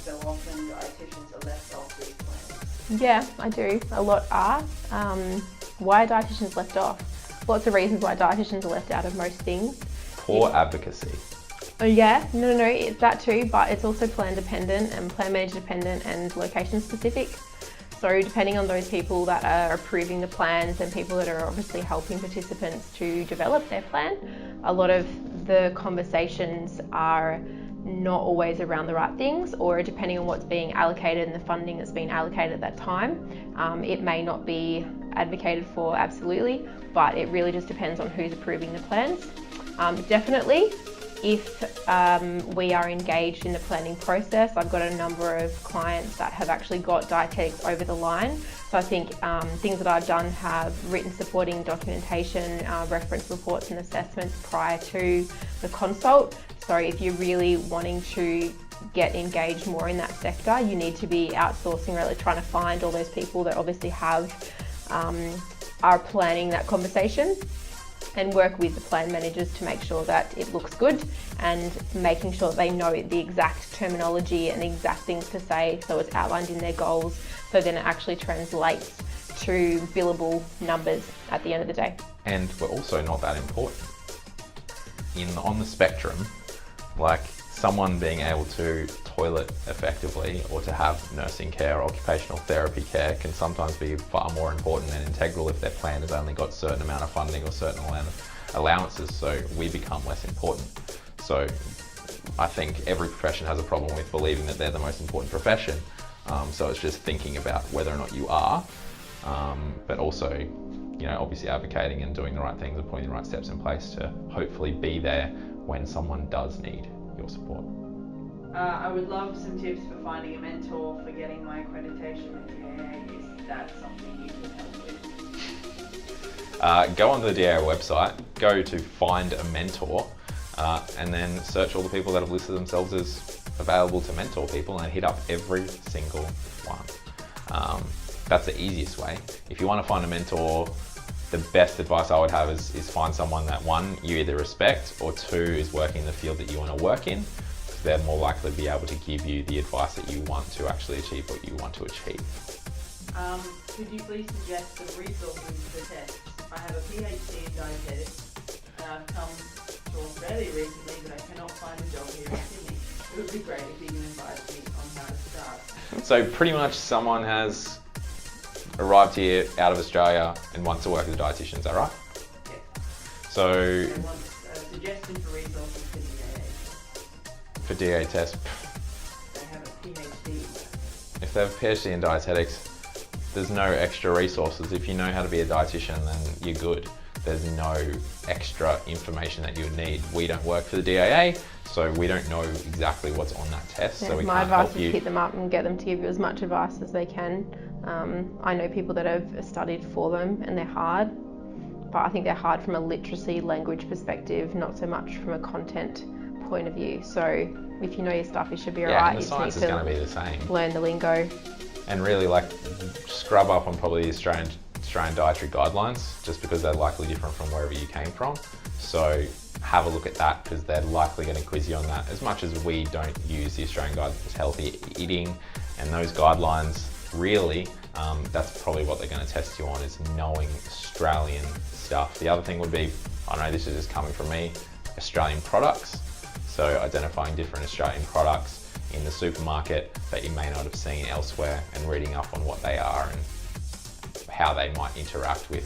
so often dietitians are left off these plans? Yeah, I do. A lot are. Why are dietitians left off? Lots of reasons why dietitians are left out of most things. Poor advocacy. Oh yeah, no, it's that too, but it's also plan dependent and plan manager dependent and location specific. So depending on those people that are approving the plans and people that are obviously helping participants to develop their plan, a lot of the conversations are not always around the right things, or depending on what's being allocated and the funding that's been allocated at that time, it may not be advocated for absolutely, but it really just depends on who's approving the plans. Definitely, if we are engaged in the planning process, I've got a number of clients that have actually got dietetics over the line. So I think things that I've done have written supporting documentation, reference reports and assessments prior to the consult. So if you're really wanting to get engaged more in that sector, you need to be outsourcing, really trying to find all those people that obviously are planning that conversation, and work with the plan managers to make sure that it looks good and making sure they know the exact terminology and the exact things to say, so it's outlined in their goals, so then it actually translates to billable numbers at the end of the day. And we're also not that important. On the spectrum, like someone being able to toilet effectively or to have nursing care or occupational therapy care can sometimes be far more important and integral if their plan has only got a certain amount of funding or certain amount of allowances, so we become less important. So I think every profession has a problem with believing that they're the most important profession. So it's just thinking about whether or not you are, but also, obviously advocating and doing the right things and putting the right steps in place to hopefully be there when someone does need your support. I would love some tips for finding a mentor for getting my accreditation with DAA. Is that something you can help with? Go onto the DAA website, go to find a mentor, and then search all the people that have listed themselves as available to mentor people and hit up every single one. That's the easiest way. If you want to find a mentor, the best advice I would have is find someone that, one, you either respect, or two, is working in the field that you want to work in, because they're more likely to be able to give you the advice that you want to actually achieve what you want to achieve. Could you please suggest some resources for tests? I have a PhD in dietetics and I've come to Australia recently, but I cannot find a job here in Sydney. It would be great if you can advise me on how to start. So pretty much someone has arrived here out of Australia and wants to work as a dietitian, is that right? Yeah. So I want a suggestion for resources for DAA. for DA tests, They have a PhD. if they have a PhD in dietetics, there's no extra resources. If you know how to be a dietitian, then you're good. There's no extra information that you would need. We don't work for the DAA, so we don't know exactly what's on that test. Yeah, so we my can't help advice is you. hit them up and get them to give you as much advice as they can. I know people that have studied for them and they're hard, but I think they're hard from a literacy language perspective, not so much from a content point of view. So if you know your stuff, you should be alright. And the You science just is need going to be the to same. learn the lingo. And really, scrub up on probably the Australian dietary guidelines, just because they're likely different from wherever you came from. So have a look at that, because they're likely going to quiz you on that. As much as we don't use the Australian Guidelines for Healthy Eating and those guidelines, really, that's probably what they're going to test you on, is knowing Australian stuff. The other thing would be, I know this is just coming from me, Australian products. So identifying different Australian products in the supermarket that you may not have seen elsewhere, and reading up on what they are and how they might interact with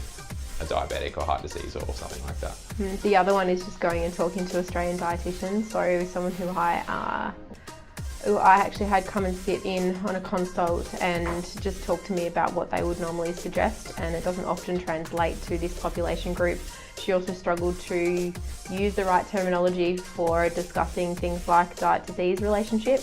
a diabetic or heart disease or something like that. The other one is just going and talking to Australian dietitians. So someone who I actually had come and sit in on a consult and just talk to me about what they would normally suggest, and it doesn't often translate to this population group. She also struggled to use the right terminology for discussing things like diet-disease relationship.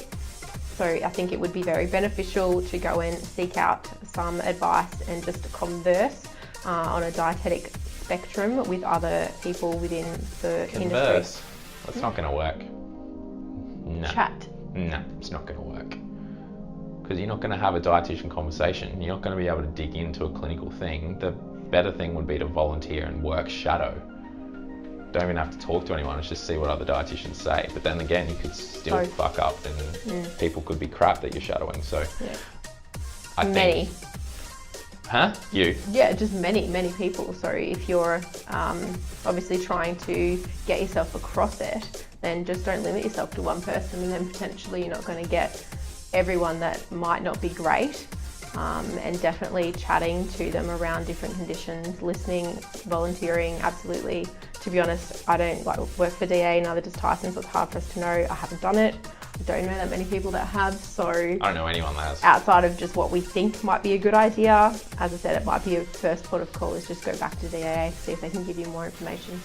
So I think it would be very beneficial to go and seek out some advice and just converse on a dietetic spectrum with other people within the industry. Converse? That's not going to work. No. Chat. No, it's not going to work. Because you're not going to have a dietitian conversation. You're not going to be able to dig into a clinical thing. The better thing would be to volunteer and work shadow. don't even have to talk to anyone, it's just see what other dietitians say. But then again, you could still fuck up and people could be crap that you're shadowing. So I think... Huh? You? Yeah, just many people. So if you're obviously trying to get yourself across it, then just don't limit yourself to one person, and then potentially you're not going to get everyone that might not be great. And definitely chatting to them around different conditions, listening, volunteering, absolutely. To be honest, I don't work for DAA, neither does Tyson, so it's hard for us to know. I haven't done it. I don't know that many people that have, so... I don't know anyone that has. Outside of just what we think might be a good idea, as I said, it might be a first port of call is just go back to DAA, see if they can give you more information.